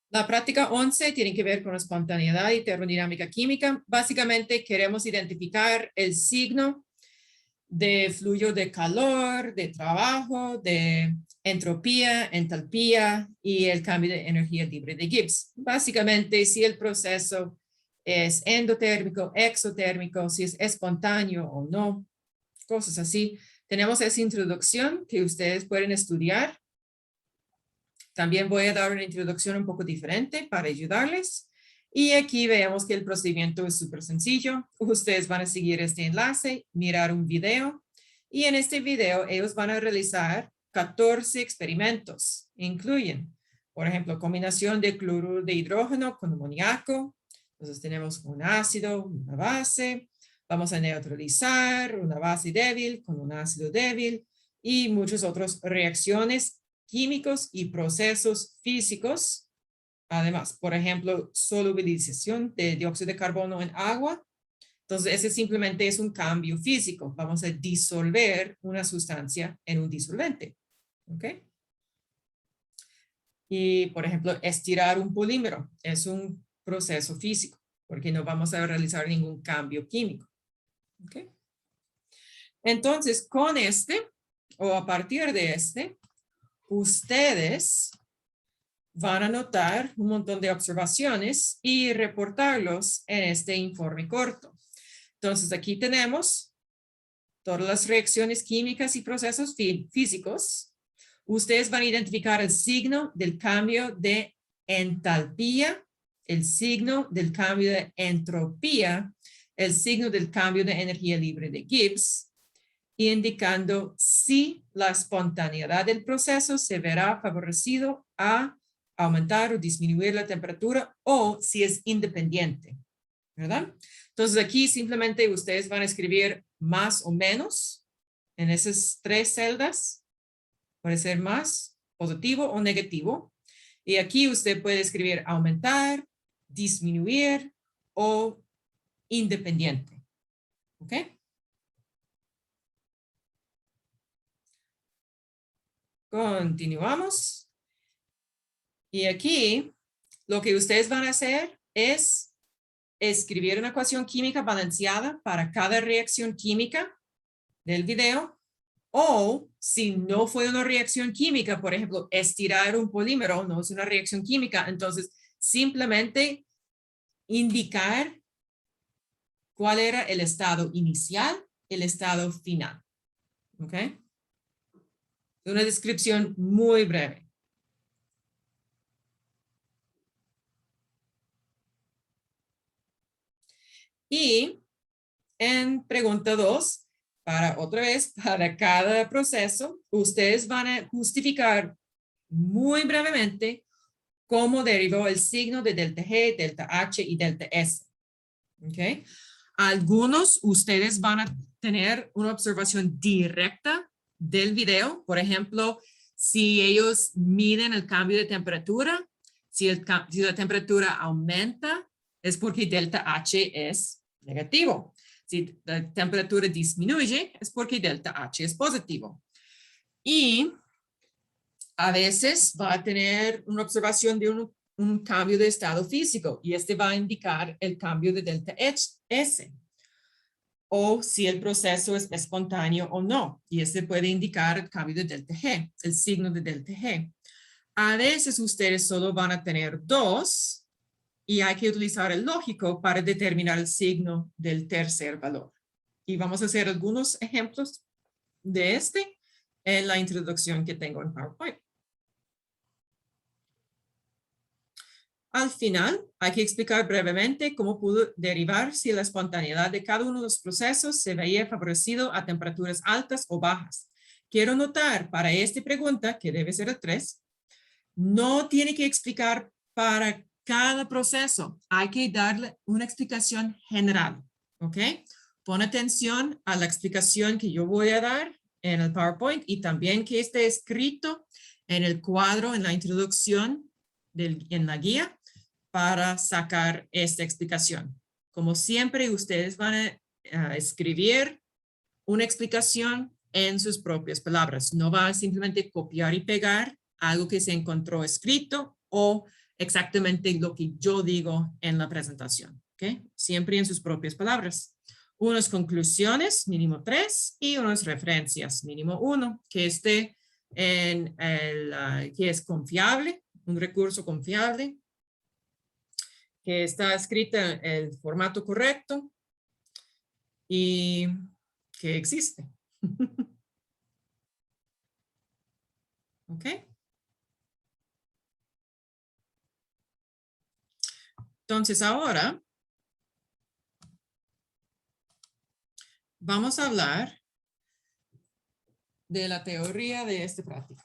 La práctica 11 tiene que ver con espontaneidad y termodinámica química. Básicamente queremos identificar el signo de flujo de calor, de trabajo, de entropía, entalpía y el cambio de energía libre de Gibbs. Básicamente, si el proceso es endotérmico, exotérmico, si es espontáneo o no, cosas así. Tenemos esa introducción que ustedes pueden estudiar. También voy a dar una introducción un poco diferente para ayudarles. Y aquí vemos que el procedimiento es súper sencillo. Ustedes van a seguir este enlace, mirar un video. Y en este video ellos van a realizar 14 experimentos. Incluyen, por ejemplo, combinación de cloruro de hidrógeno con amoníaco. Entonces tenemos un ácido, una base. Vamos a neutralizar una base débil con un ácido débil y muchas otras reacciones químicos y procesos físicos. Además, por ejemplo, solubilización de dióxido de carbono en agua. Entonces, ese simplemente es un cambio físico. Vamos a disolver una sustancia en un disolvente. ¿Ok? Y, por ejemplo, estirar un polímero es un proceso físico, porque no vamos a realizar ningún cambio químico. ¿Ok? Entonces, con este, o a partir de este, ustedes van a anotar un montón de observaciones y reportarlos en este informe corto. Entonces, aquí tenemos todas las reacciones químicas y procesos físicos. Ustedes van a identificar el signo del cambio de entalpía, el signo del cambio de entropía, el signo del cambio de energía libre de Gibbs, indicando si la espontaneidad del proceso se verá favorecido a aumentar o disminuir la temperatura o si es independiente, ¿verdad? Entonces aquí simplemente ustedes van a escribir más o menos en esas tres celdas. Puede ser más positivo o negativo. Y aquí usted puede escribir aumentar, disminuir o independiente. ¿Ok? Continuamos. Y aquí lo que ustedes van a hacer es escribir una ecuación química balanceada para cada reacción química del video. O si no fue una reacción química, por ejemplo, estirar un polímero no es una reacción química, entonces simplemente indicar cuál era el estado inicial, el estado final. ¿Ok? Una descripción muy breve. Y en pregunta 2, para otra vez, para cada proceso, ustedes van a justificar muy brevemente cómo derivó el signo de delta G, delta H y delta S. ¿Ok? Algunos ustedes van a tener una observación directa del video. Por ejemplo, si ellos miden el cambio de temperatura, si la temperatura aumenta, es porque delta H es negativo. Si la temperatura disminuye, es porque delta H es positivo. Y a veces va a tener una observación de un cambio de estado físico y este va a indicar el cambio de delta S o si el proceso es espontáneo o no, y este puede indicar el cambio de delta G, el signo de delta G. A veces ustedes solo van a tener dos y hay que utilizar el lógico para determinar el signo del tercer valor. Y vamos a hacer algunos ejemplos de este en la introducción que tengo en PowerPoint. Al final, hay que explicar brevemente cómo pudo derivar si la espontaneidad de cada uno de los procesos se veía favorecido a temperaturas altas o bajas. Quiero notar para esta pregunta, que debe ser el 3, no tiene que explicar para cada proceso. Hay que darle una explicación general, ¿ok? Pon atención a la explicación que yo voy a dar en el PowerPoint y también que esté escrito en el cuadro, en la introducción, en la guía, para sacar esta explicación. Como siempre, ustedes van a escribir una explicación en sus propias palabras. No va a simplemente copiar y pegar algo que se encontró escrito o exactamente lo que yo digo en la presentación, ¿ok? Siempre en sus propias palabras. Unas conclusiones, mínimo 3, y unas referencias, mínimo 1, que esté en que es confiable, un recurso confiable, que está escrita en el formato correcto y que existe. ¿Ok? Entonces ahora vamos a hablar de la teoría de esta práctica.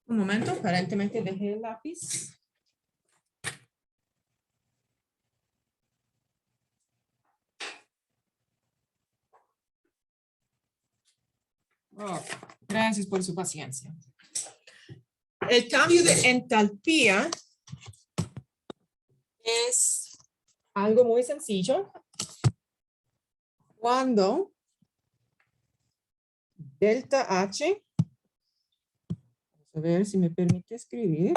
Un momento, aparentemente dejé el lápiz. Oh, gracias por su paciencia. El cambio de entalpía es algo muy sencillo. Cuando delta H, vamos a ver si me permite escribir.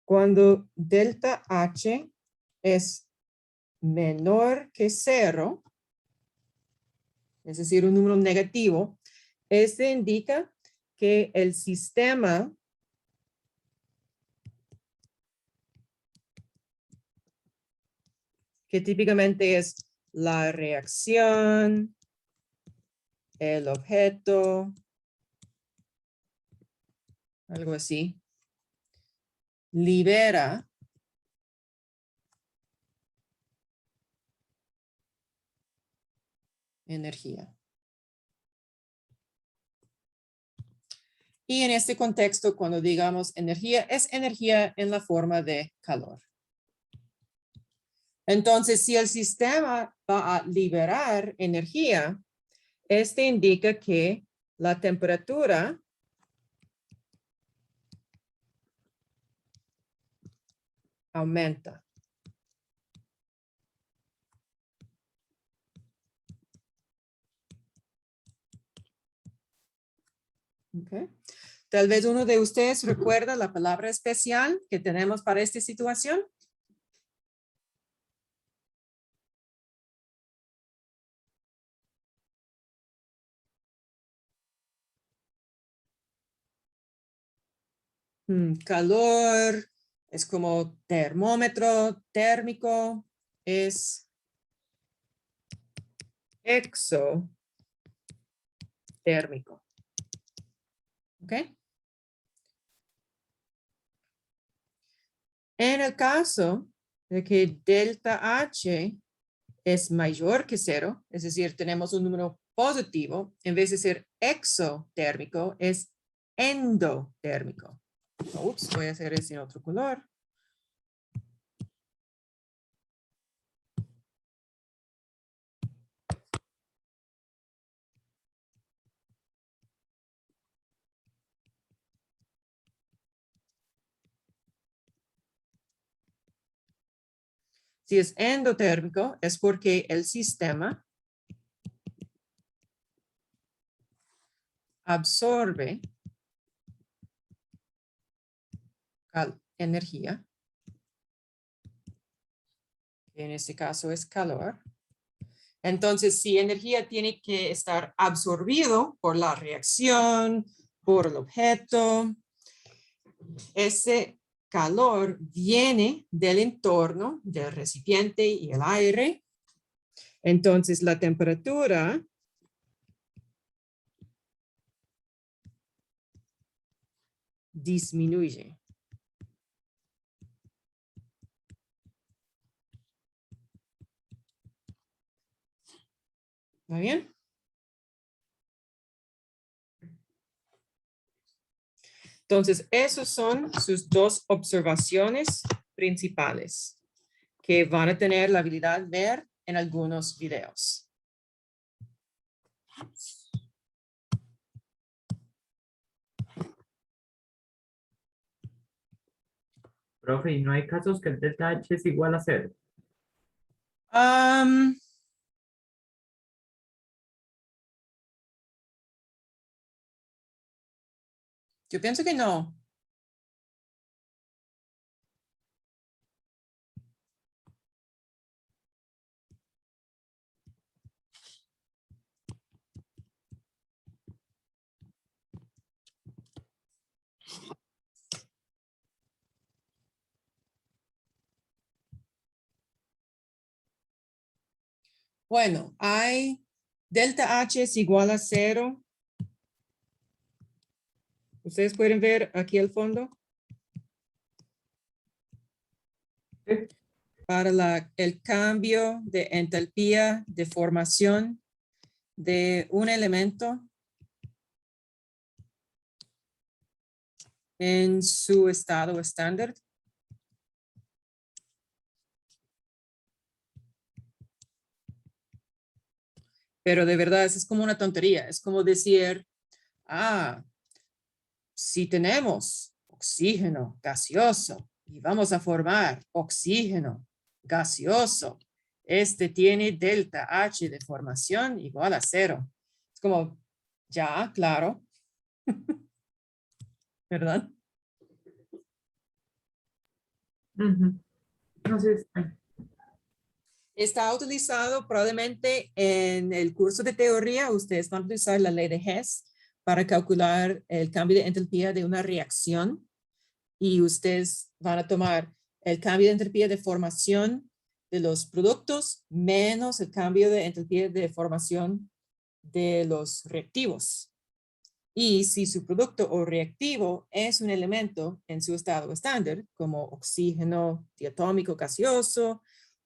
Cuando delta H es menor que 0, es decir, un número negativo, este indica que el sistema que típicamente es la reacción, el objeto, algo así, libera energía. Y en este contexto, cuando digamos energía, es energía en la forma de calor. Entonces, si el sistema va a liberar energía, este indica que la temperatura aumenta. Okay. Tal vez uno de ustedes recuerda la palabra especial que tenemos para esta situación. Calor es como termómetro, térmico es exotérmico. ¿Ok? En el caso de que delta H es mayor que 0, es decir, tenemos un número positivo, en vez de ser exotérmico, es endotérmico. Ups, voy a hacer ese en otro color. Si es endotérmico, es porque el sistema absorbe energía, que en este caso es calor. Entonces, si energía tiene que estar absorbido por la reacción, por el objeto, ese calor viene del entorno, del recipiente y el aire. Entonces, la temperatura disminuye. ¿Está bien? Entonces, esas son sus dos observaciones principales que van a tener la habilidad de ver en algunos videos. Profe, ¿y no hay casos que el delta H es igual a 0? Am, yo pienso que no. Bueno, hay delta H es igual a 0. Ustedes pueden ver aquí al fondo. Para el cambio de entalpía de formación de un elemento en su estado estándar. Pero de verdad, es como una tontería. Es como decir, si tenemos oxígeno gaseoso y vamos a formar oxígeno gaseoso, este tiene delta H de formación igual a 0. Es como, ya, claro. ¿Verdad? Entonces, Está utilizado probablemente en el curso de teoría. Ustedes van a utilizar la ley de Hess para calcular el cambio de entalpía de una reacción. Y ustedes van a tomar el cambio de entalpía de formación de los productos menos el cambio de entalpía de formación de los reactivos. Y si su producto o reactivo es un elemento en su estado estándar, como oxígeno diatómico gaseoso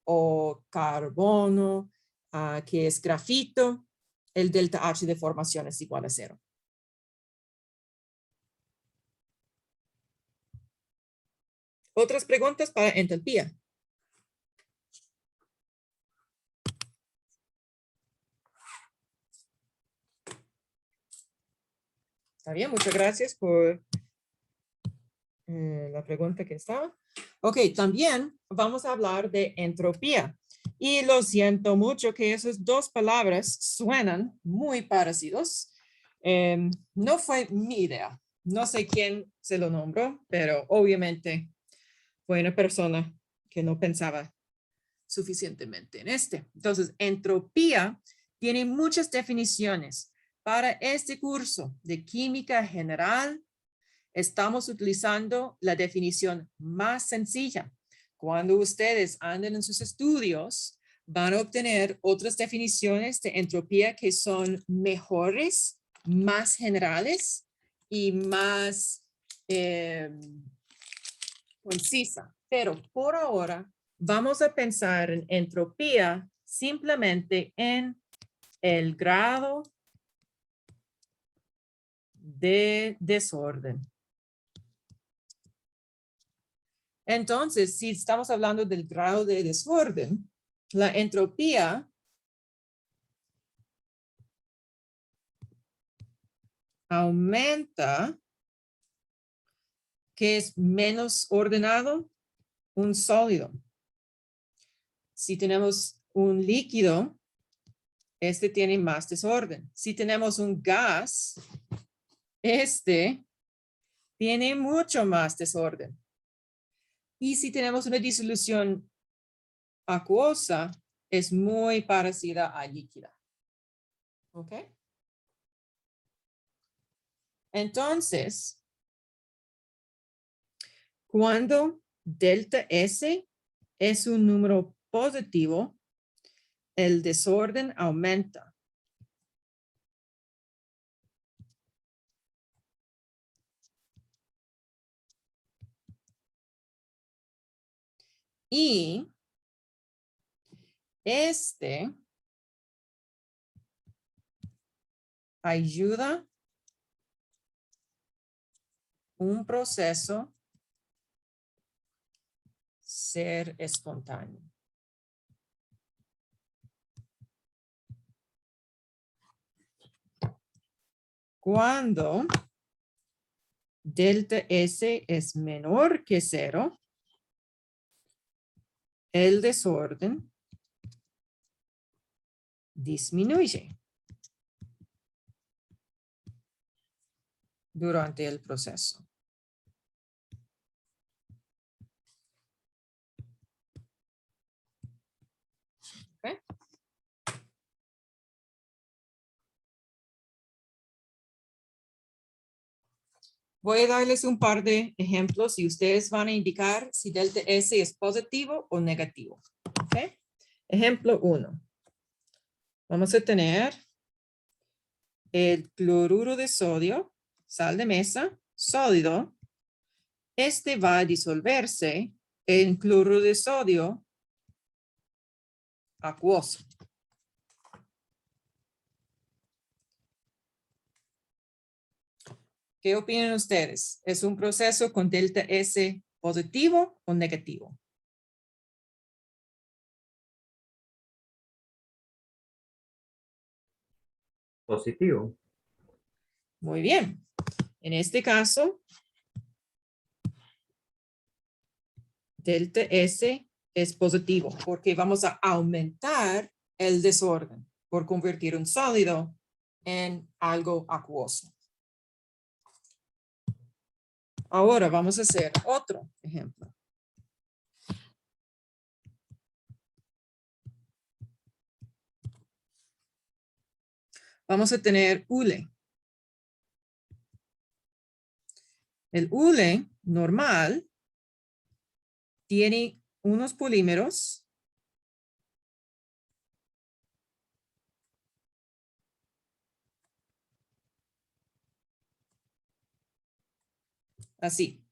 o carbono, que es grafito, el delta H de formación es igual a 0. ¿Otras preguntas para entalpía? Está bien, muchas gracias por la pregunta que estaba. Ok, también vamos a hablar de entropía. Y lo siento mucho que esas dos palabras suenan muy parecidos. No fue mi idea. No sé quién se lo nombró, pero obviamente fue una persona que no pensaba suficientemente en este. Entonces, entropía tiene muchas definiciones. Para este curso de química general, estamos utilizando la definición más sencilla. Cuando ustedes anden en sus estudios, van a obtener otras definiciones de entropía que son mejores, más generales y más concisa. Pero por ahora vamos a pensar en entropía simplemente en el grado de desorden. Entonces, si estamos hablando del grado de desorden, la entropía aumenta, que es menos ordenado, un sólido. Si tenemos un líquido, este tiene más desorden. Si tenemos un gas, este tiene mucho más desorden. Y si tenemos una disolución acuosa, es muy parecida a líquida. ¿Ok? Entonces, cuando delta S es un número positivo, el desorden aumenta. Y este ayuda un proceso ser espontáneo. Cuando delta S es menor que 0, el desorden disminuye durante el proceso. ¿Okay? Voy a darles un par de ejemplos y ustedes van a indicar si delta S es positivo o negativo. ¿Okay? Ejemplo 1. Vamos a tener el cloruro de sodio, sal de mesa, sólido. Este va a disolverse en cloruro de sodio acuoso. ¿Qué opinan ustedes? ¿Es un proceso con delta S positivo o negativo? Positivo. Muy bien. En este caso, delta S es positivo porque vamos a aumentar el desorden por convertir un sólido en algo acuoso. Ahora vamos a hacer otro ejemplo. Vamos a tener hule. El hule normal tiene unos polímeros así.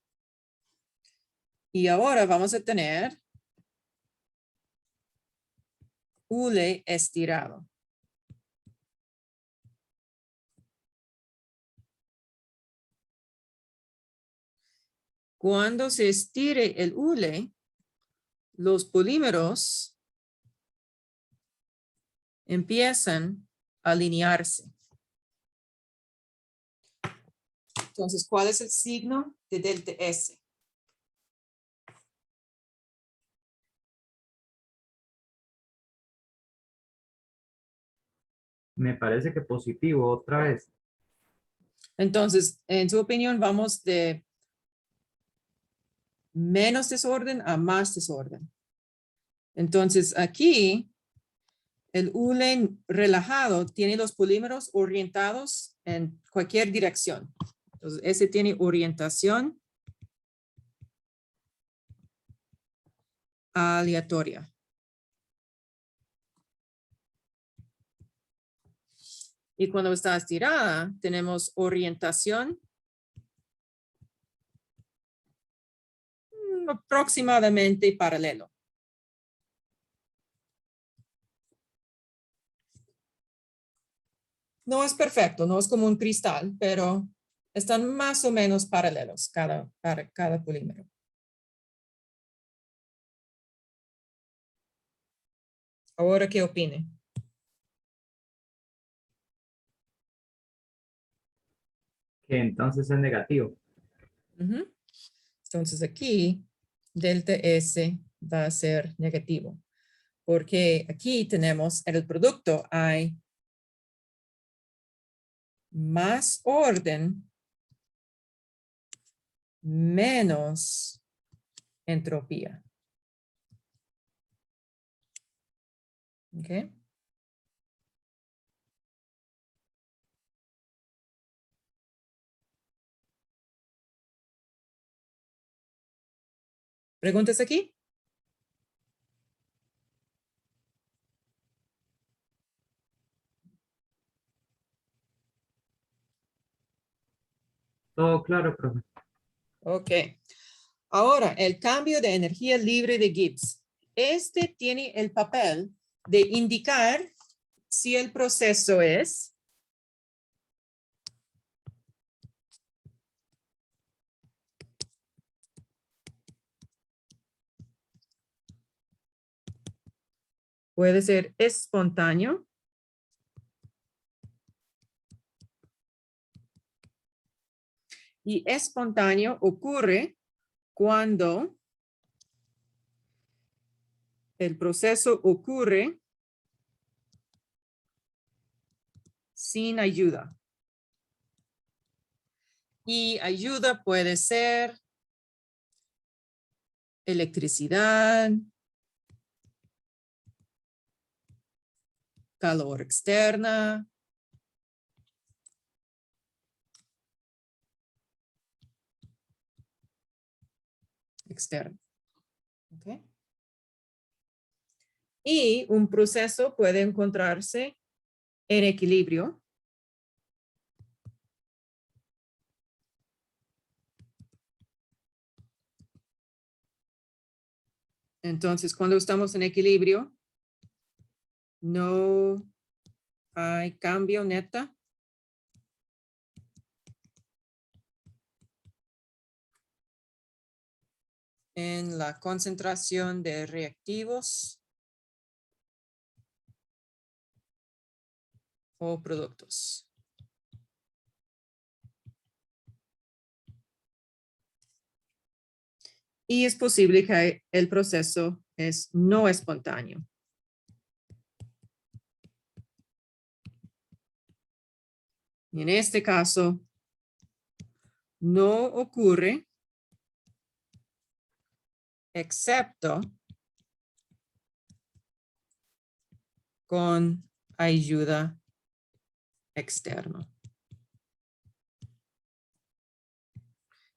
Y ahora vamos a tener hule estirado. Cuando se estire el hule, los polímeros empiezan a alinearse. Entonces, ¿cuál es el signo de delta S? Me parece que positivo otra vez. Entonces, en su opinión, vamos de menos desorden a más desorden. Entonces, aquí, el hule relajado tiene los polímeros orientados en cualquier dirección. Entonces, ese tiene orientación aleatoria. Y cuando está estirada, tenemos orientación aproximadamente paralelo. No es perfecto, no es como un cristal, pero están más o menos paralelos cada polímero. Ahora, ¿qué opine? Que entonces es negativo. Entonces aquí, delta S va a ser negativo, porque aquí tenemos en el producto hay más orden, menos entropía. ¿Ok? ¿Preguntas aquí? Todo claro, profe. Ok. Ahora, el cambio de energía libre de Gibbs. Este tiene el papel de indicar si el proceso es puede ser espontáneo, y espontáneo ocurre cuando el proceso ocurre sin ayuda. Y ayuda puede ser electricidad, calor externa, externo. ¿Okay? Y un proceso puede encontrarse en equilibrio. Entonces, cuando estamos en equilibrio, no hay cambio neta. En la concentración de reactivos o productos. Y es posible que el proceso es no espontáneo. Y en este caso, no ocurre excepto con ayuda externa.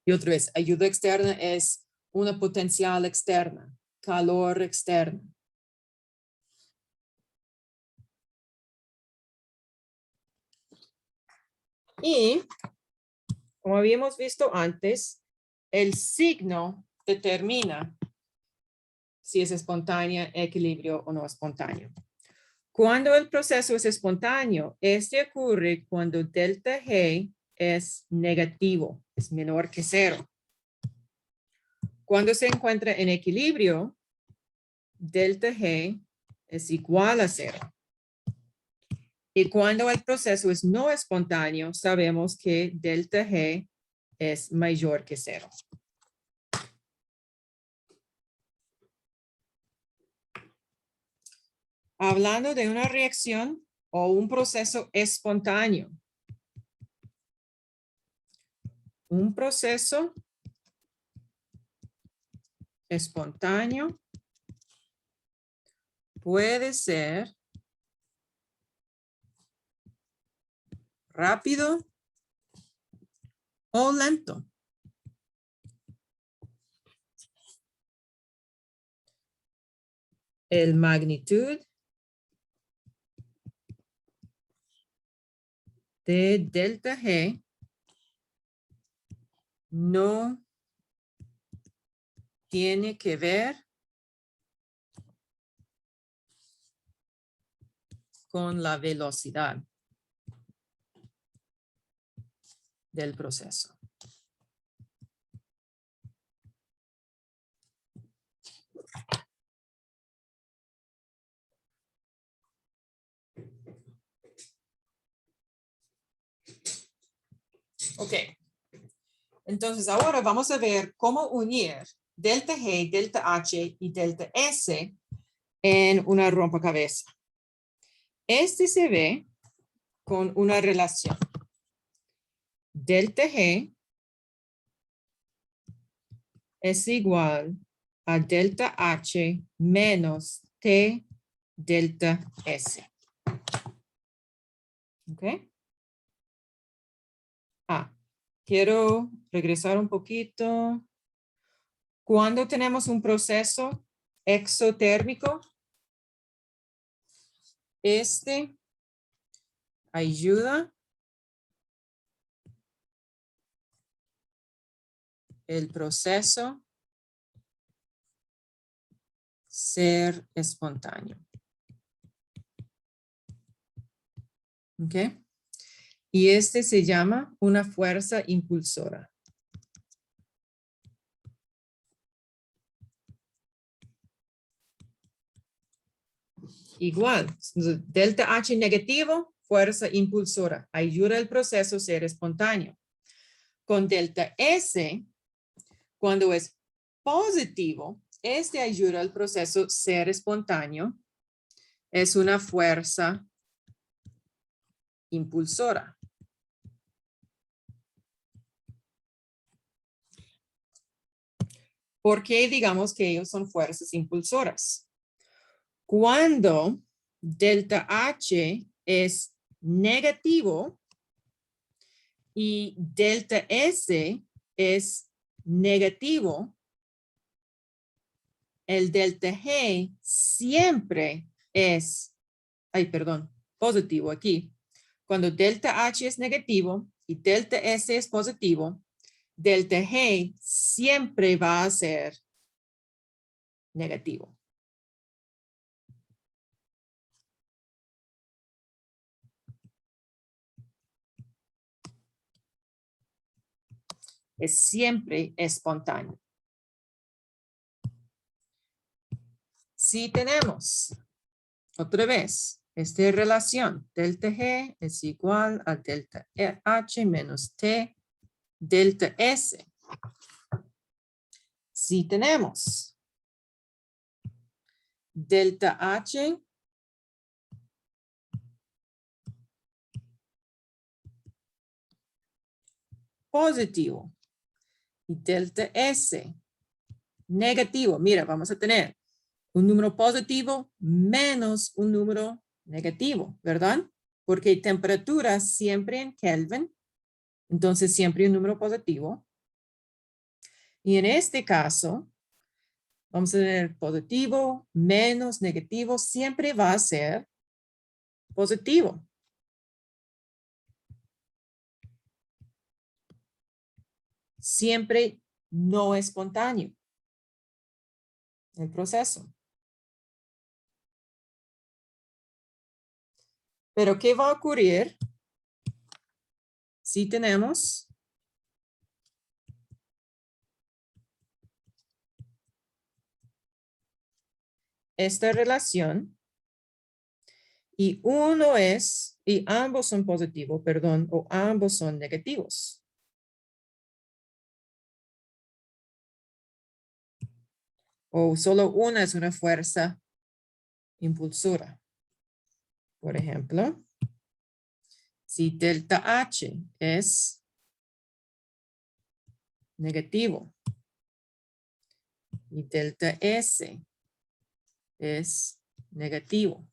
Y otra vez, ayuda externa es una potencial externa, calor externo. Y, como habíamos visto antes, el signo determina si es espontánea, equilibrio o no espontáneo. Cuando el proceso es espontáneo, este ocurre cuando delta G es negativo, es menor que 0. Cuando se encuentra en equilibrio, delta G es igual a 0. Y cuando el proceso es no espontáneo, sabemos que delta G es mayor que 0. Hablando de una reacción o un proceso espontáneo. Un proceso espontáneo puede ser rápido o lento. El magnitud de delta G no tiene que ver con la velocidad del proceso. Ok. Entonces ahora vamos a ver cómo unir delta G, delta H y delta S en una rompecabezas. Este se ve con una relación. Delta G es igual a delta H menos T delta S. ¿Ok? Quiero regresar un poquito. Cuando tenemos un proceso exotérmico, este ayuda el proceso ser espontáneo. ¿Ok? Y este se llama una fuerza impulsora. Igual, delta H negativo, fuerza impulsora, ayuda al proceso a ser espontáneo. Con delta S, cuando es positivo, este ayuda al proceso a ser espontáneo. Es una fuerza impulsora. ¿Por qué digamos que ellos son fuerzas impulsoras? Cuando delta H es negativo y delta S es negativo, el delta G siempre es, positivo aquí. Cuando delta H es negativo y delta S es positivo, delta G siempre va a ser negativo. Es siempre espontáneo. Si tenemos, otra vez, esta relación, delta G es igual a delta H menos T delta S. Si tenemos delta H positivo y delta S negativo, mira, vamos a tener un número positivo menos un número negativo, ¿verdad? Porque temperatura siempre en Kelvin, entonces siempre un número positivo. Y en este caso, vamos a tener positivo menos negativo, siempre va a ser positivo. Siempre no espontáneo el proceso. Pero ¿qué va a ocurrir si tenemos esta relación y ambos son positivos, perdón, o ambos son negativos? O solo una es una fuerza impulsora. Por ejemplo, si delta H es negativo y delta S es negativo.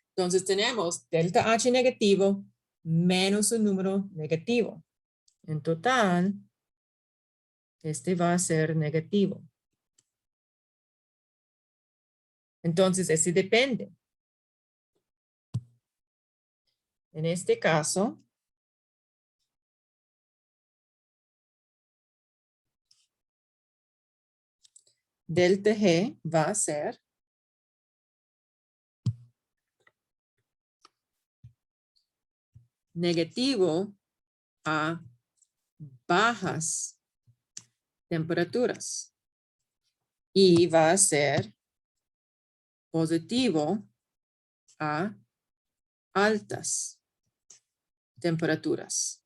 Entonces tenemos delta H negativo menos un número negativo. En total, este va a ser negativo. Entonces, ese depende. En este caso, delta G va a ser negativo a bajas temperaturas y va a ser positivo a altas temperaturas.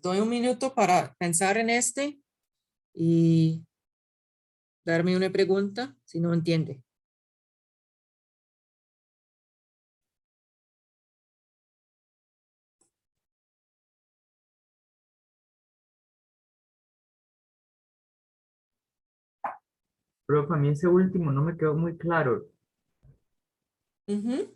Doy un minuto para pensar en este y darme una pregunta si no entiende. Pero para mí ese último no me quedó muy claro. Ujú.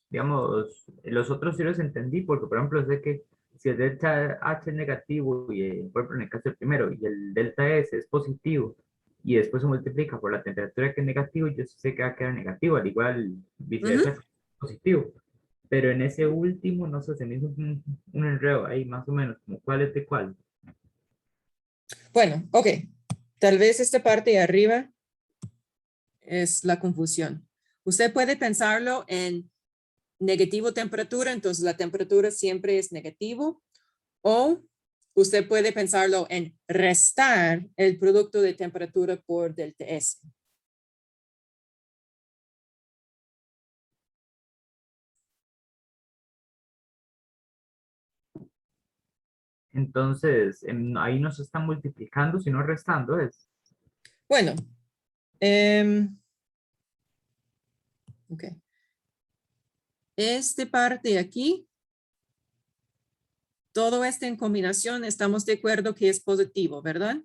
Digamos, los otros sí los entendí, porque por ejemplo sé que si el delta H es negativo, y por ejemplo en el caso del primero, y el delta S es positivo, y después se multiplica por la temperatura que es negativo, yo sí sé que va a quedar negativo, al igual Ujú. viceversa, positivo. Pero en ese último, no sé, se me hizo un enredo ahí más o menos, como cuál es de cuál. Bueno, ok. Tal vez esta parte de arriba es la confusión. Usted puede pensarlo en negativo temperatura, entonces la temperatura siempre es negativo, o usted puede pensarlo en restar el producto de temperatura por delta S. Entonces, ahí no se está multiplicando, sino restando es. Bueno, em, ok. Este parte aquí, todo esto en combinación, estamos de acuerdo que es positivo, ¿verdad?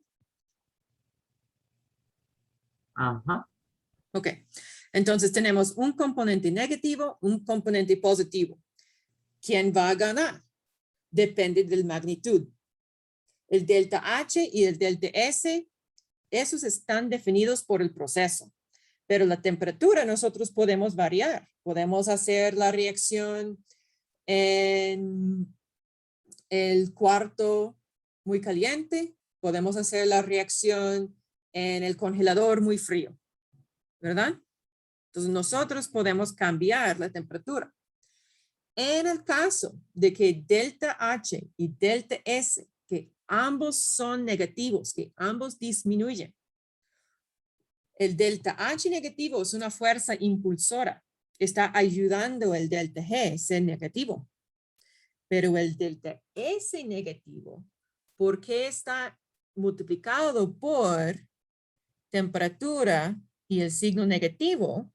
Ajá. Ok. Entonces tenemos un componente negativo, un componente positivo. ¿Quién va a ganar? Depende de la magnitud. El delta H y el delta S, esos están definidos por el proceso. Pero la temperatura nosotros podemos variar. Podemos hacer la reacción en el cuarto muy caliente. Podemos hacer la reacción en el congelador muy frío, ¿verdad? Entonces nosotros podemos cambiar la temperatura. En el caso de que delta H y delta S, que ambos son negativos, que ambos disminuyen, el delta H negativo es una fuerza impulsora. Está ayudando el delta G a ser negativo. Pero el delta S negativo, porque está multiplicado por temperatura y el signo negativo,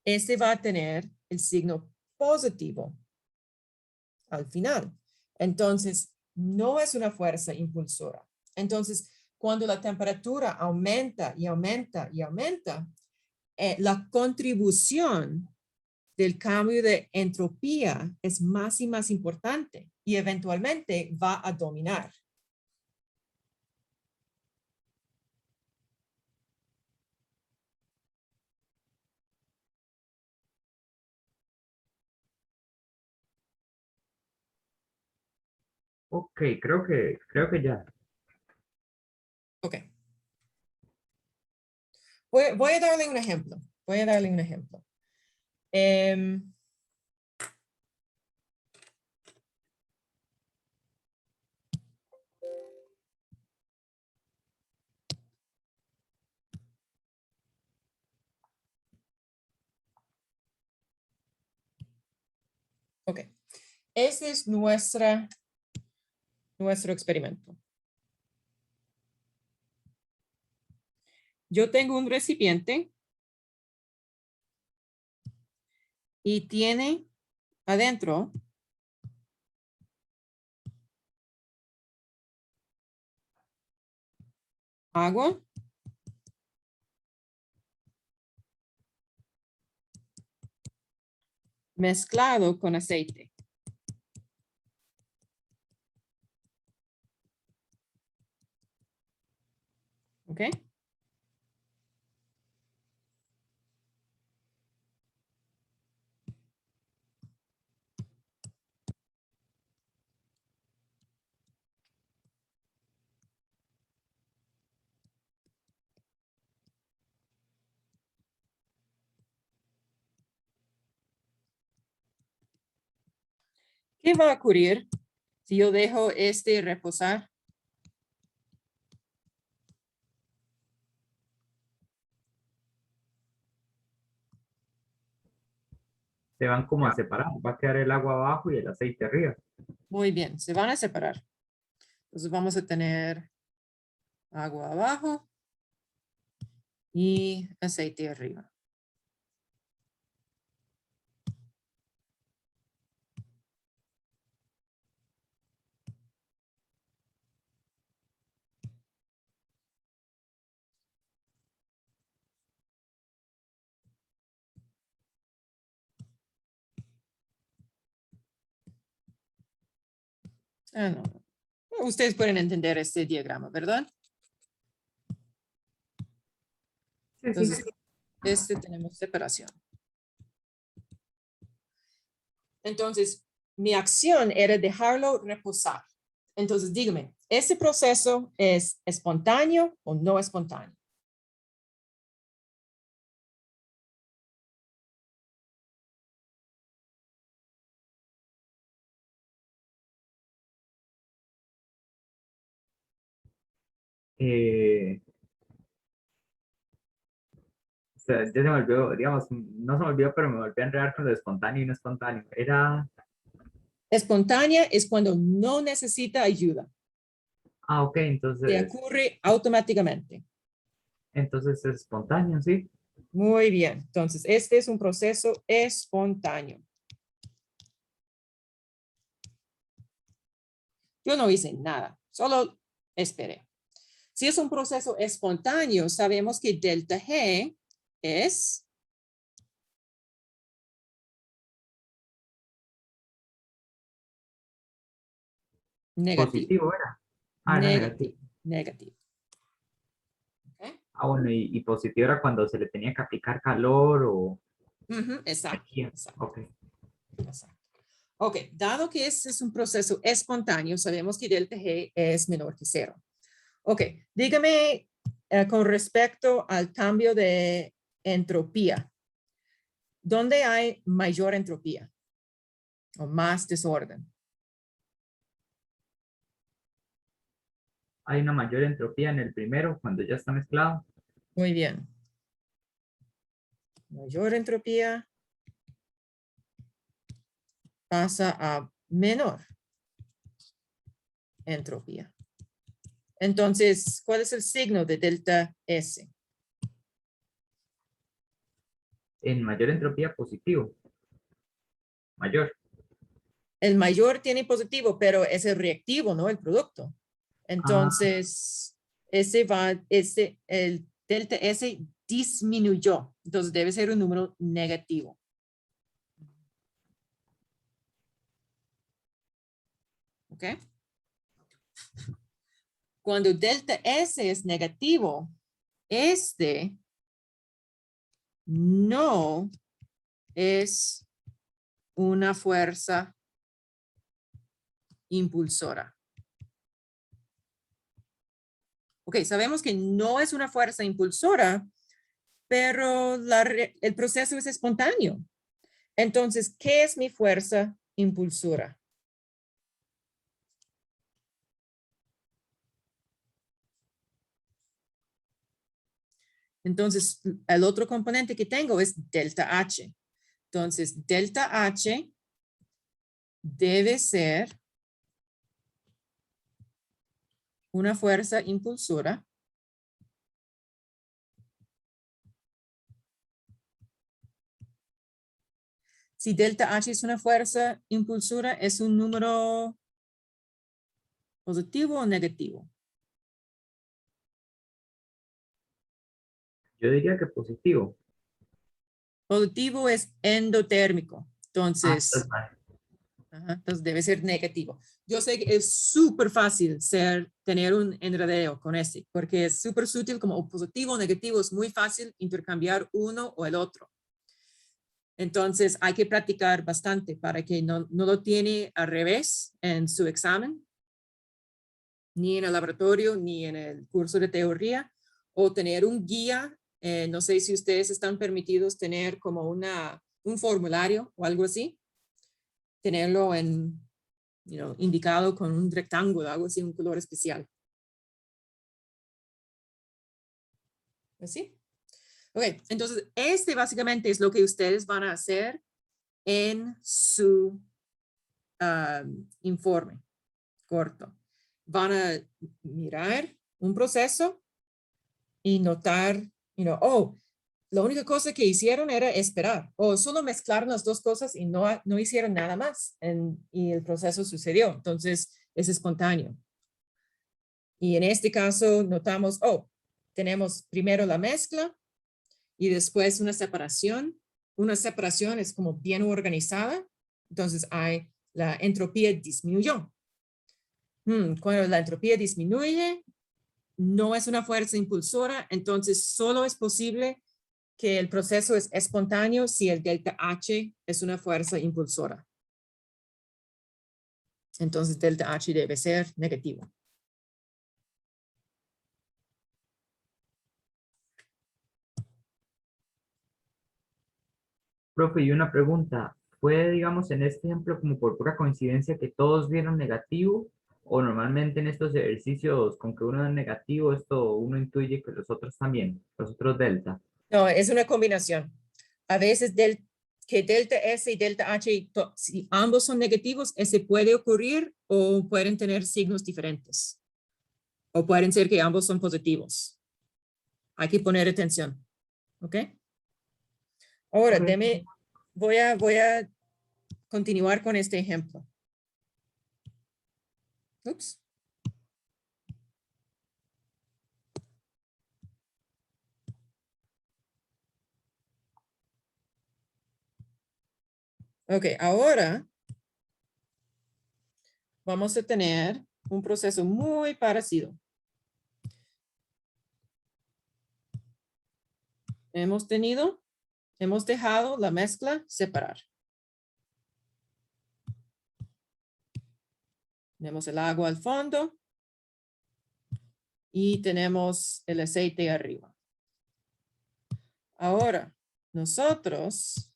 este va a tener el signo positivo al final. Entonces, no es una fuerza impulsora. Entonces, cuando la temperatura aumenta y aumenta y aumenta, la contribución del cambio de entropía es más y más importante y eventualmente va a dominar. Ok, creo que ya. Ok. Voy a darle un ejemplo. Voy a darle un ejemplo. Ok. Este es nuestro experimento. Yo tengo un recipiente y tiene adentro agua mezclado con aceite. ¿Ok? ¿Qué va a ocurrir si yo dejo este reposar? Se van como a separar. Va a quedar el agua abajo y el aceite arriba. Muy bien, se van a separar. Entonces vamos a tener agua abajo y aceite arriba. Ah, no. Ustedes pueden entender este diagrama, ¿verdad? Sí, sí. Entonces, tenemos separación. Entonces, mi acción era dejarlo reposar. Entonces, dígame, ¿ese proceso es espontáneo o no espontáneo? Eh, o sea, ya se me olvidó, digamos, no se me olvidó, pero me volví a enredar con lo espontáneo y no espontáneo. Era, Espontánea es cuando no necesita ayuda. Ah, ok, Se ocurre automáticamente. entonces es espontáneo, ¿sí? Muy bien. Entonces, este es un proceso espontáneo. Yo no hice nada, solo esperé. Si es un proceso espontáneo, sabemos que delta G es negativo. Positivo era. Ah, era negativo. Negativo. Negativo. ¿Okay? Ah, bueno, y positivo era cuando se le tenía que aplicar calor o Exacto, aquí. exacto, Ok. exacto. Ok, dado que este es un proceso espontáneo, sabemos que delta G es menor que 0. Ok, dígame con respecto al cambio de entropía. ¿Dónde hay mayor entropía o más desorden? Hay una mayor entropía en el primero cuando ya está mezclado. Muy bien. Mayor entropía pasa a menor entropía. Entonces, ¿cuál es el signo de delta S? En mayor entropía positivo. Mayor. El mayor tiene positivo, pero es el reactivo, ¿no? El producto. Ah, Entonces, el delta S disminuyó. Entonces, debe ser un número negativo. ¿Ok? Cuando delta S es negativo, este no es una fuerza impulsora. Ok, sabemos que no es una fuerza impulsora, pero el proceso es espontáneo. Entonces, ¿qué es mi fuerza impulsora? Entonces, el otro componente que tengo es delta H. Entonces, delta H debe ser una fuerza impulsora si delta H es una fuerza impulsora, ¿es un número positivo o negativo? yo diría que positivo. Positivo es endotérmico. Ah, entonces, Entonces, vale. entonces debe ser negativo. Yo sé que es súper fácil tener un enredeo con este, porque es súper sutil como positivo o negativo. Es muy fácil intercambiar uno o el otro. Entonces hay que practicar bastante para que no lo tiene al revés en su examen, ni en el laboratorio, ni en el curso de teoría, o tener un guía. No sé si ustedes están permitidos tener como un formulario o algo así, tenerlo indicado con un rectángulo, algo así, un color especial. ¿Así? Ok, entonces este básicamente es lo que ustedes van a hacer en su informe corto. Van a mirar un proceso y notar, oh, la única cosa que hicieron era esperar, o solo mezclaron las dos cosas y no hicieron nada más, y el proceso sucedió. Entonces, es espontáneo. Y en este caso, notamos, oh, tenemos primero la mezcla y después una separación. Una separación es como bien organizada. Entonces, la entropía disminuyó. Cuando la entropía disminuye, no es una fuerza impulsora, entonces solo es posible que el proceso es espontáneo si el delta H es una fuerza impulsora. Entonces delta H debe ser negativo. Profe, y una pregunta. ¿Fue, digamos, en este ejemplo como por pura coincidencia que todos vieron negativo? ¿O normalmente en estos ejercicios con que uno es negativo, esto uno intuye que los otros también, los otros delta? No, es una combinación. A veces que delta S y delta H, si ambos son negativos, ese puede ocurrir o pueden tener signos diferentes. O pueden ser que ambos son positivos. Hay que poner atención. ¿Ok? Ahora, Ok. voy a continuar con este ejemplo. Ups. Ok, ahora vamos a tener un proceso muy parecido. Hemos dejado la mezcla separar. Tenemos el agua al fondo y tenemos el aceite arriba. Ahora, nosotros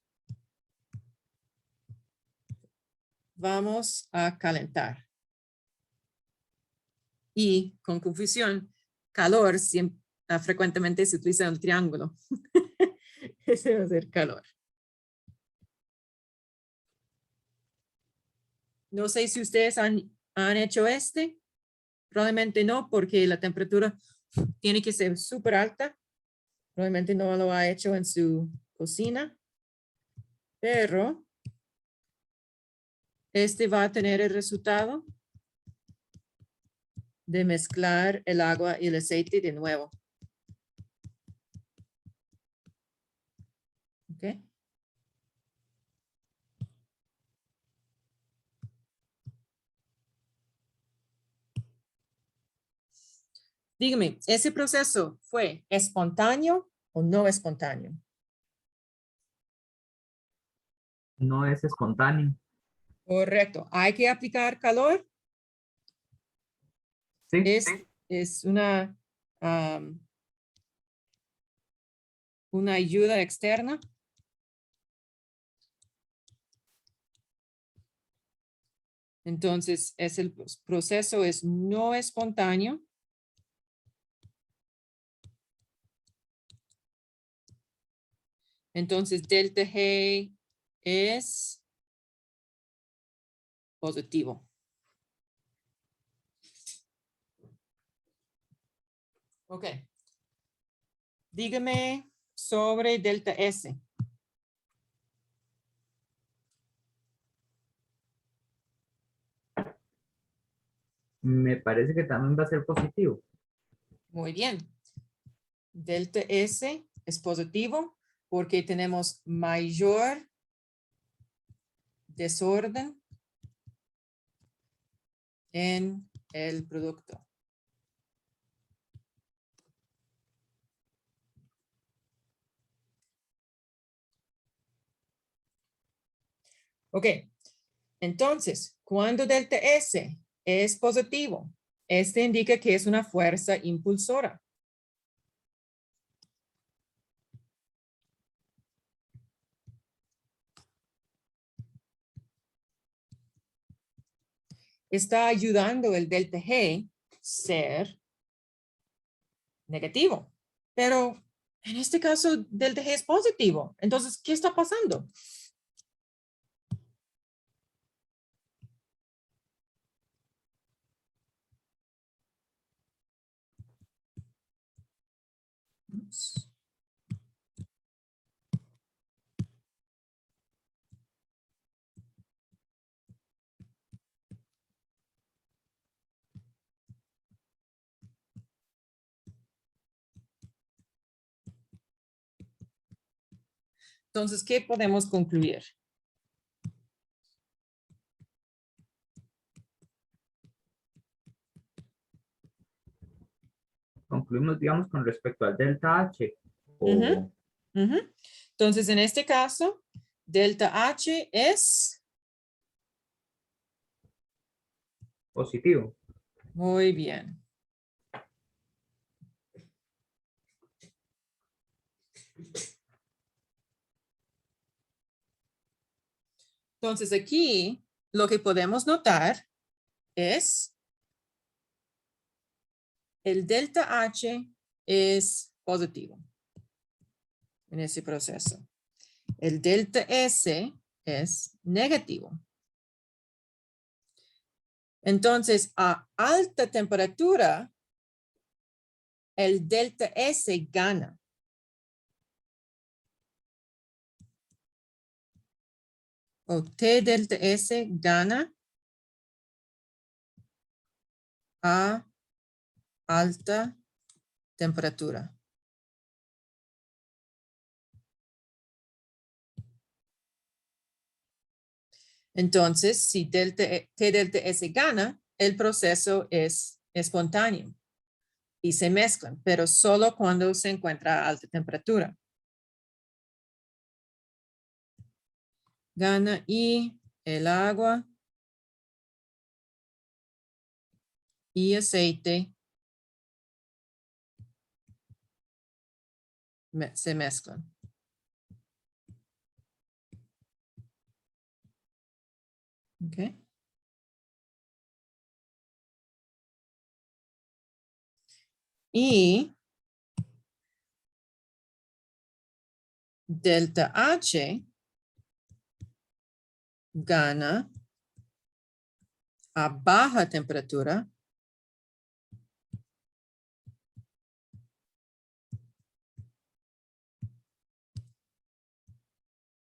vamos a calentar. Y con confusión, calor frecuentemente se utiliza el triángulo. Ese va a ser calor. No sé si ustedes han hecho este. Probablemente no, porque la temperatura tiene que ser súper alta. Probablemente no lo ha hecho en su cocina. Pero este va a tener el resultado de mezclar el agua y el aceite de nuevo. ¿Ok? Dígame, ¿ese proceso fue espontáneo o no espontáneo? No es espontáneo. Correcto. ¿Hay que aplicar calor? Sí. Es una ayuda externa. Entonces, el proceso es no espontáneo. Entonces, delta G es positivo. Ok. Dígame sobre delta S. Me parece que también va a ser positivo. Muy bien. Delta S es positivo porque tenemos mayor desorden en el producto. Ok, entonces, cuando delta S es positivo, este indica que es una fuerza impulsora. Está ayudando el delta G ser negativo. Pero en este caso, delta G es positivo. Entonces, ¿qué está pasando? Entonces, ¿qué podemos concluir? Concluimos, digamos, con respecto al delta H. Ujú, O ujú. Entonces, en este caso, delta H es positivo. muy bien. Entonces, aquí lo que podemos notar es el delta H es positivo en ese proceso. El delta S es negativo. Entonces, a alta temperatura, el delta S gana. O T delta S gana a alta temperatura. Entonces, si T delta S gana, el proceso es espontáneo y se mezclan, pero solo cuando se encuentra a alta temperatura. Gana y el agua y aceite se mezclan. Okay. Y delta H gana a baja temperatura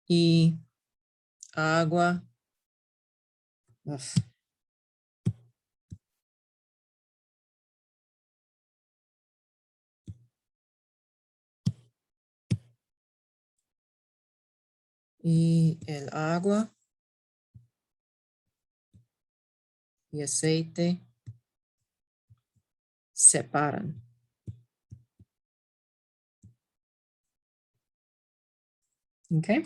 y agua. Uf. Y el agua y aceite separan. Okay.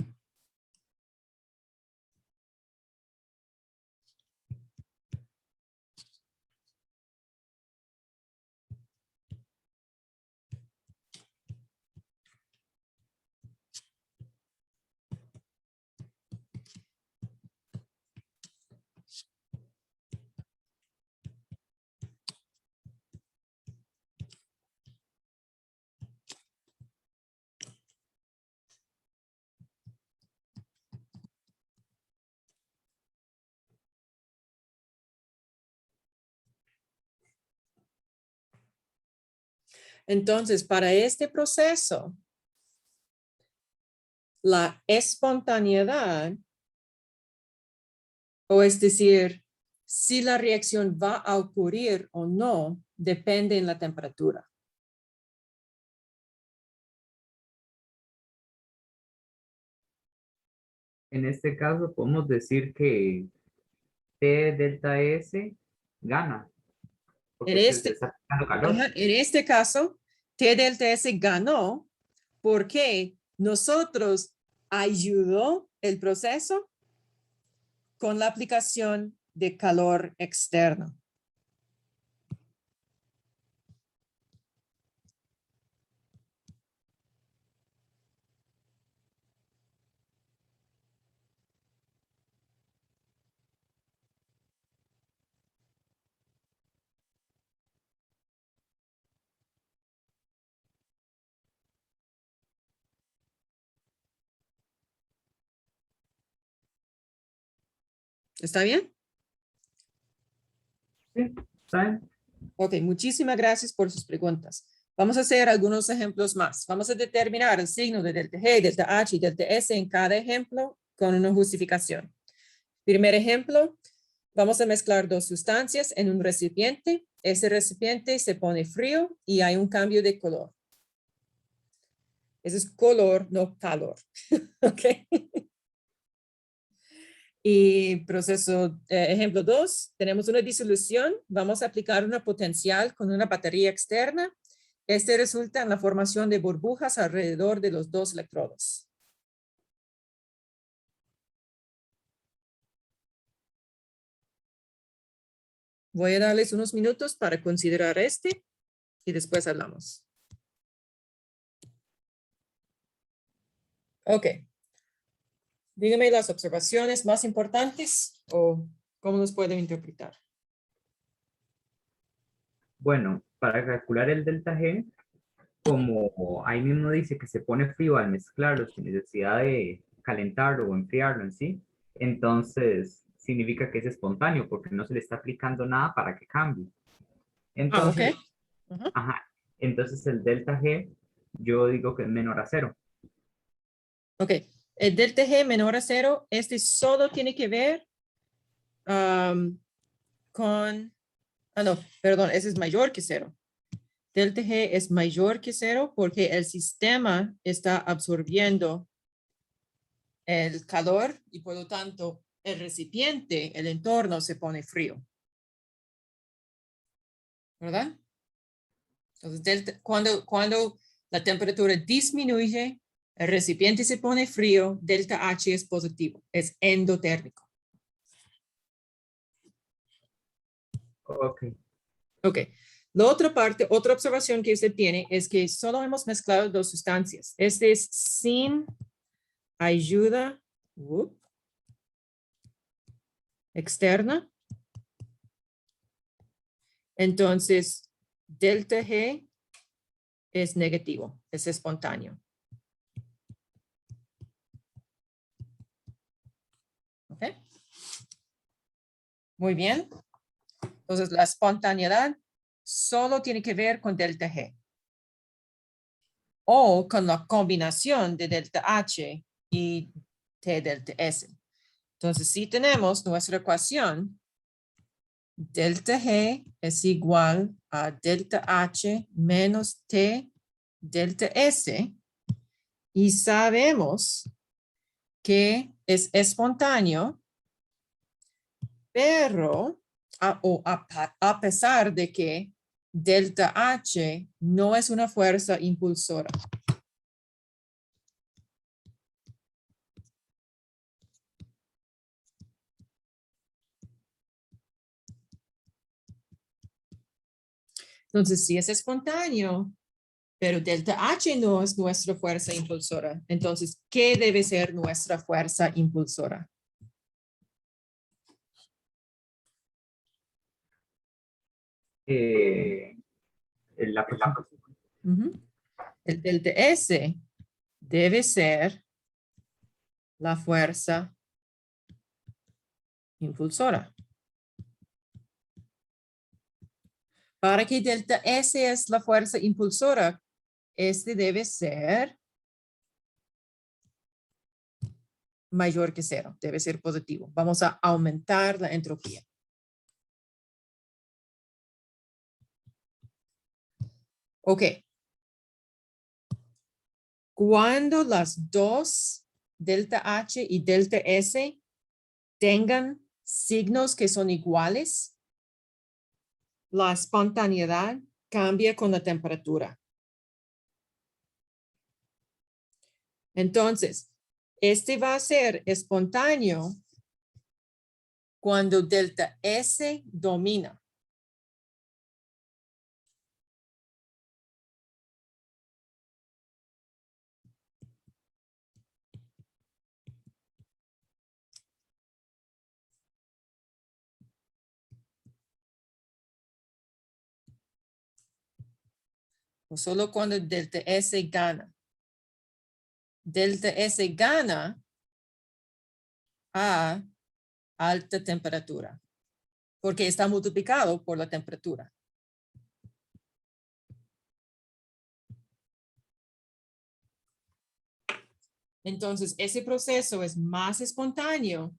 Entonces, para este proceso, la espontaneidad, o es decir, si la reacción va a ocurrir o no, depende en la temperatura. En este caso podemos decir que T delta S gana, En porque se este, está aplicando calor. ajá, en este caso, T delta S ganó porque nosotros ayudó el proceso con la aplicación de calor externo. ¿Está bien? Sí, ¿está bien? Ok, muchísimas gracias por sus preguntas. Vamos a hacer algunos ejemplos más. Vamos a determinar el signo de delta G, delta H y delta S en cada ejemplo con una justificación. Primer ejemplo, vamos a mezclar dos sustancias en un recipiente. Ese recipiente se pone frío y hay un cambio de color. Ese es color, no calor. Ok. Y proceso, ejemplo 2, tenemos una disolución. Vamos a aplicar una potencial con una batería externa. Este resulta en la formación de burbujas alrededor de los dos electrodos. Voy a darles unos minutos para considerar este y después hablamos. Ok. Dígame las observaciones más importantes o cómo los pueden interpretar. Bueno, para calcular el delta G, como ahí mismo dice que se pone frío al mezclarlo sin necesidad de calentarlo o enfriarlo en sí, entonces significa que es espontáneo porque no se le está aplicando nada para que cambie. Ah, ok. Entonces, Ujú. ajá, entonces el delta G yo digo que es menor a cero. Ok. El delta G menor a cero, este solo tiene que ver con, no, perdón, ese es mayor que cero. Delta G es mayor que cero porque el sistema está absorbiendo el calor y por lo tanto el recipiente, el entorno se pone frío. ¿Verdad? Entonces, cuando la temperatura disminuye, el recipiente se pone frío, delta H es positivo, es endotérmico. Ok, Ok. La otra parte, otra observación que usted tiene es que solo hemos mezclado dos sustancias. Este es sin ayuda externa. Entonces, delta G es negativo, es espontáneo. ¿Ok? Muy bien. Entonces, la espontaneidad solo tiene que ver con delta G o con la combinación de delta H y T delta S. Entonces, si tenemos nuestra ecuación, delta G es igual a delta H menos T delta S y sabemos que es espontáneo, pero a pesar de que delta H no es una fuerza impulsora. Entonces, si es espontáneo, pero delta H no es nuestra fuerza impulsora. Entonces, ¿qué debe ser nuestra fuerza impulsora? eh, la presión. El delta S debe ser la fuerza impulsora. Para que delta S es la fuerza impulsora, este debe ser mayor que cero, debe ser positivo. Vamos a aumentar la entropía. Ok. Cuando las dos, delta H y delta S, tengan signos que son iguales, la espontaneidad cambia con la temperatura. Entonces, este va a ser espontáneo cuando delta S domina. O solo cuando delta S gana. Delta S gana a alta temperatura, porque está multiplicado por la temperatura. Entonces, ese proceso es más espontáneo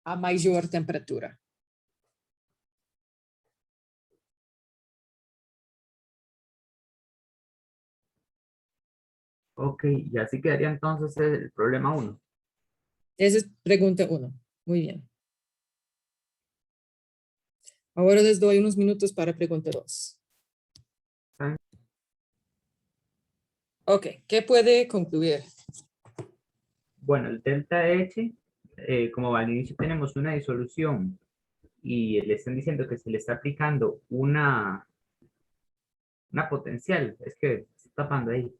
a mayor temperatura. Ok, y así quedaría entonces el problema 1. Esa es pregunta 1. Muy bien. Ahora les doy unos minutos para pregunta 2. Ok, ¿qué puede concluir? Bueno, el delta H, como al inicio tenemos una disolución y le están diciendo que se le está aplicando una potencial, es que se está tapando ahí.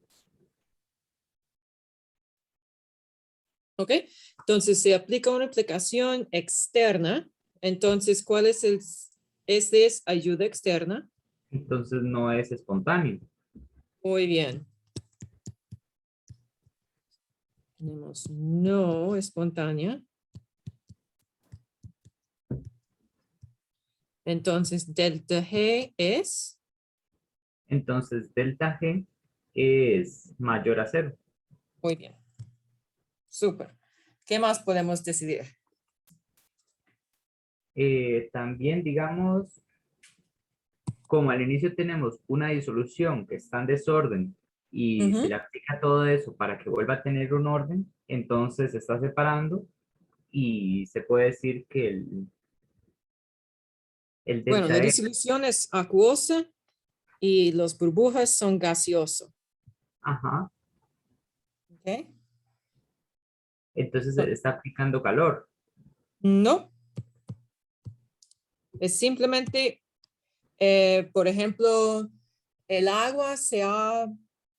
Ok, entonces se aplica una aplicación externa. Entonces, ¿cuál es el? Este es ayuda externa. Entonces no es espontáneo. Muy bien. Tenemos no espontánea. Entonces, delta G es, Entonces, delta G es mayor a cero. muy bien, súper. ¿Qué más podemos decidir? También, digamos, como al inicio tenemos una disolución que está en desorden y se Ujú. le aplica todo eso para que vuelva a tener un orden, entonces se está separando y se puede decir que el Bueno, la delta E, disolución es acuosa y los burbujas son gaseosos. ajá, ¿Ok? entonces se está aplicando calor. No, es simplemente, por ejemplo, el agua se ha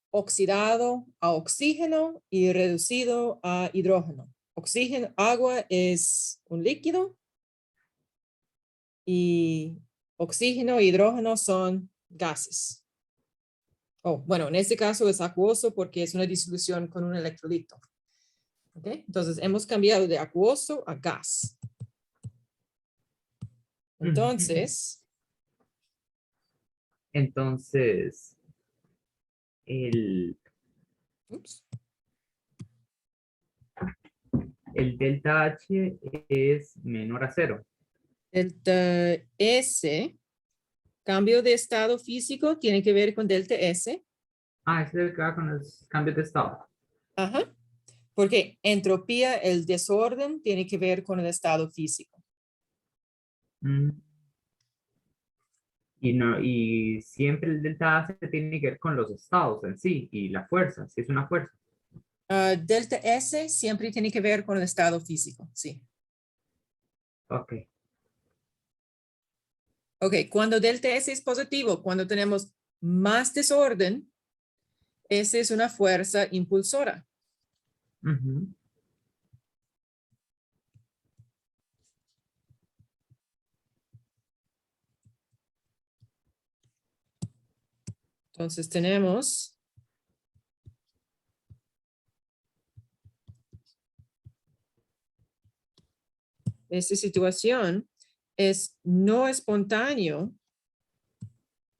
oxidado a oxígeno y reducido a hidrógeno. Oxígeno, agua es un líquido y oxígeno e hidrógeno son gases. Oh, bueno, en este caso es acuoso porque es una disolución con un electrolito. ¿Ok? Entonces hemos cambiado de acuoso a gas. Ujú. Entonces, Entonces, el, ups, el delta H es menor a cero. delta S, cambio de estado físico, tiene que ver con delta S. Ah, ese es el que va con los cambios de estado. Ajá. Porque entropía, el desorden, tiene que ver con el estado físico. Mm. Y, no, y siempre el delta H tiene que ver con los estados en sí y la fuerza, si es una fuerza. Delta S siempre tiene que ver con el estado físico, sí. Ok. Ok, cuando delta S es positivo, cuando tenemos más desorden, S es una fuerza impulsora. Ujú. Entonces tenemos esta situación, es no espontáneo,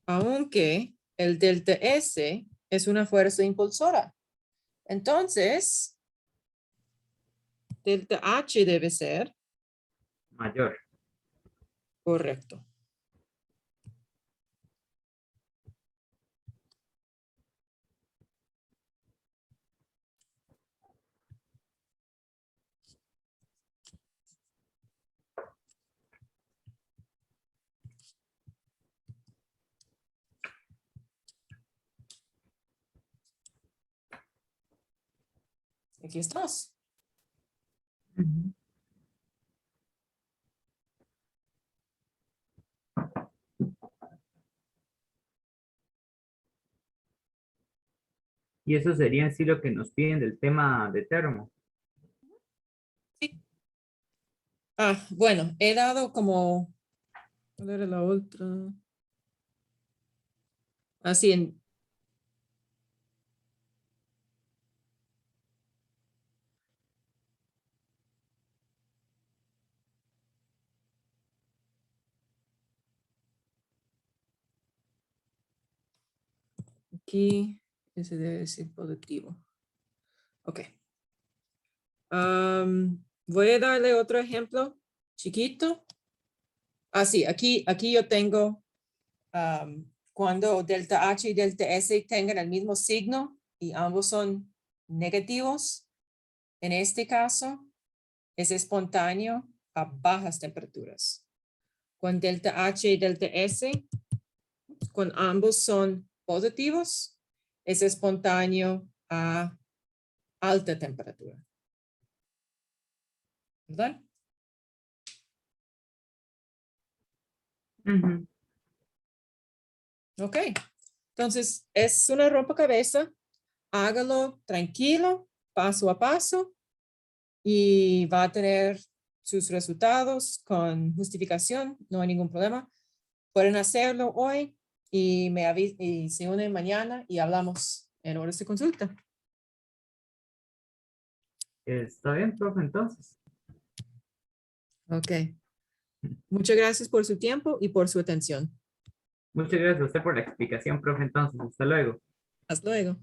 aunque el delta S es una fuerza impulsora. Entonces, delta H debe ser Mayor. correcto. Aquí estás. Ujú. Y eso sería en sí lo que nos piden del tema de termo. Sí. Ah, bueno, he dado como, ¿cuál era la otra? Así en, aquí, ese debe ser positivo. Ok. Voy a darle otro ejemplo chiquito. Así, aquí yo tengo cuando delta H y delta S tengan el mismo signo y ambos son negativos. En este caso, es espontáneo a bajas temperaturas. Con delta H y delta S, con ambos son positivos, es espontáneo a alta temperatura. ¿Verdad? Ujú. Ok. Entonces, es una rompecabezas. Hágalo tranquilo, paso a paso, y va a tener sus resultados con justificación, no hay ningún problema. Pueden hacerlo hoy y se unen mañana y hablamos en horas de consulta. Está bien, profe, entonces. Ok. Muchas gracias por su tiempo y por su atención. Muchas gracias a usted por la explicación, profe, entonces. Hasta luego. Hasta luego.